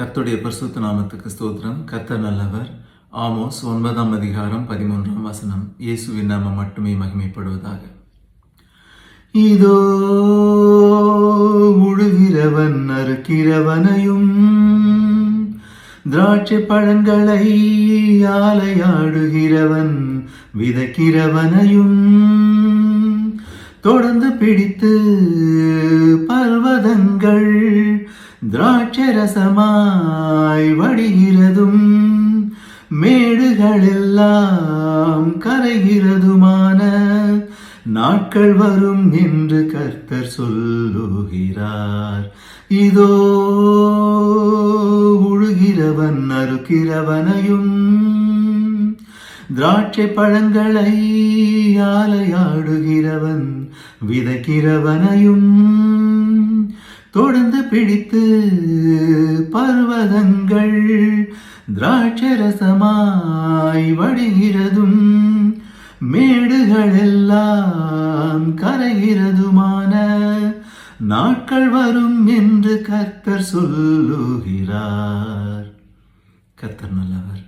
கர்த்தருடைய பரிசுத்த நாமத்துக்கு ஸ்தோத்திரம். கர்த்தர் நல்லவர். ஆமோஸ் 9 அதிகாரம் 13 இயேசுவின் நாமம் மட்டுமே மகிமைப்படுவதாக. இதோ உழுகிறவன் அறுக்கிறவனையும் திராட்சை பழங்களை ஆலையாடுகிறவன் விதைக்கிறவனையும் தொடர்ந்து பிடித்து பர்வதங்கள் திராட்சரசமாய் வடிகிறதும் மேடுகளெல்லாம் கரைகிறதுமான நாட்கள் வரும் என்று கர்த்தர் சொல்லுகிறார். இதோ உழுகிறவன் அறுக்கிறவனையும் திராட்சை பழங்களை ஆலையாடுகிறவன் விதைக்கிறவனையும் தொடர்ந்து பிடித்து பர்வதங்கள் திராட்சரசமாய் வடிகிறதும் மேடுகளெல்லாம் கரைகிறதுமான நாட்கள் வரும் என்று கர்த்தர் சொல்லுகிறார். கர்த்தர் நல்லவர்.